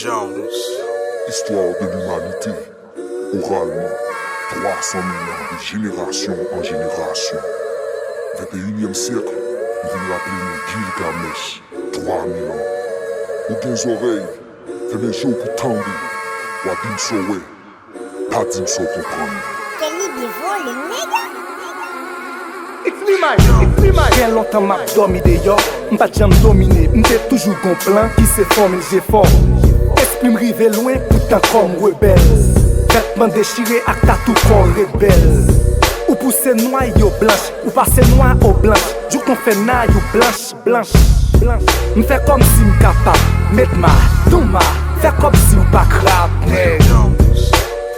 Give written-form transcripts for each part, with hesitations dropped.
Jones. Histoire de l'humanité, oralement, 300 000 ans de génération en génération. 21e siècle, nous venons l'appeler Gilgamesh, 3000 ans. Aucun oreilles, fait mes jours pour tendre, ou à dim sowe, pas dim so comprendre. Quel niveau, le méga? It's me man. Bien longtemps m'a dormi dehors, m'pas jamais dominé, m'te toujours gon plan qui se forme j'ai fort. Esprit m'rive loin, pourtant comme rebelle. Vêtements déchirés, acte à tout corps rebelle. Ou pousser noir yo blanche, ou passer noir au blanche. Jour qu'on fait naille ou blanche. M'fait comme si m'capable, mettre ma, tout ma, faire comme si ou pas crabe.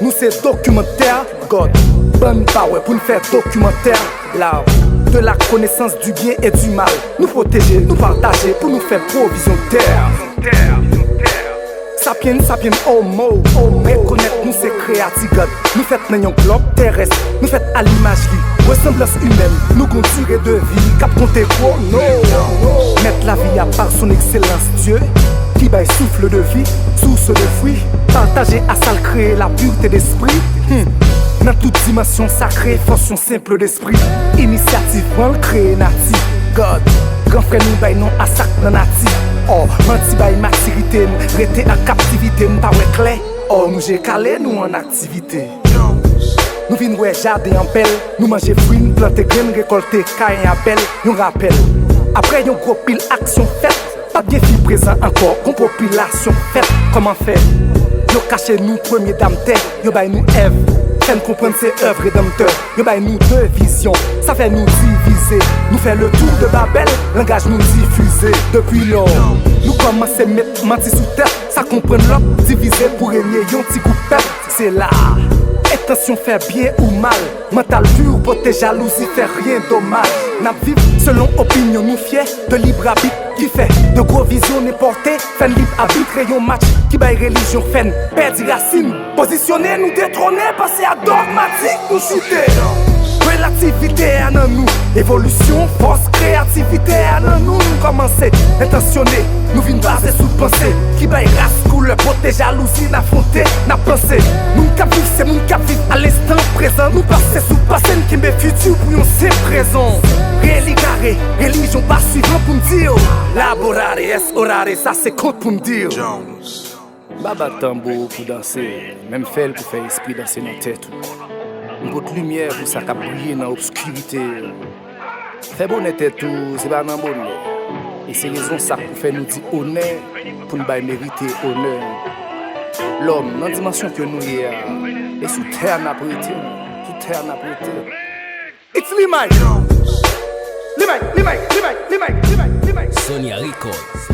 Nous c'est documentaire, God, bonne power pour nous faire documentaire. Là, de la connaissance du bien et du mal, nous protéger, nous partager pour nous faire provision de terre. Sapien, homo, reconnaître nous c'est créatif God. Nous fait dans un globe terrestre, nous fait à l'image vie, ressemblance humaine, nous gon durée de vie, cap compter gros, no. Mettre la vie à part son excellence Dieu, qui baille souffle de vie, source de fruits, partager à ça créer la pureté d'esprit. Dans toute dimension sacrée, fonction simple d'esprit, initiative pour créer natif. God, grand frère nous baille non à sac nan natif. Oh, menti baille maturité, rete en captivité, m'pas ouais clair. Oh, nous j'ai calé nous en activité. Nous vin ouais jardin en belle, nous manger fruits, nous planter graines, récolter caille en belle, nous rappel. Après yon gros pile action faite, pas bien fil présent encore, con population faite. Comment faire? Yo caché nous premier dame terre, yo baille nous Ève. Fais comprendre ses œuvres rédempteurs. Yo baille nous deux visions, ça fait nous diviser. Nous fait le tour de Babel, langage nous diffuser. Depuis lors, nous commençons à mettre menti sous terre. Ça comprend l'autre, diviser pour régner yon petit coup de pète. C'est là, intention fait bien ou mal. Mental pur, beauté, jalousie, fait rien dommage. N'a vivre selon opinion, nous fiers de libre arbitre. Qui fait de gros visions n'est porté, fait libre arbitre rayon match. Qui baille religion, fait perdre racine. Positionner, nous détrôner, passer à dogmatique, nous shooter. Relativité à nous, évolution, force, créativité à nous, commencer, intentionner, nous vînes baser sous pensée, qui baille race, couleur, beauté, jalousie, n'affronter, n'a pensé, nous cap vivre, c'est nous cap vivre à l'instant présent, nous passer sous passé, qui m'est futur pour nous c'est présent, réaligaré, religion pas suivant pour me dire, laborare, orare, ça c'est compte pour me dire. Jones. Baba tambour pour danser, même fait pour faire esprit danser dans tête. Une botte lumière pour ça qui brille dans l'obscurité. Fait bonnet tout, c'est pas dans bonnet. Et c'est raison ça pour faire nous dire honneur, pour nous mériter honneur. L'homme, dans la dimension que nous y est, et sous terre n'a pas été. Sous terre n'a pas été. It's me, Mike. Limite. Sonia Records.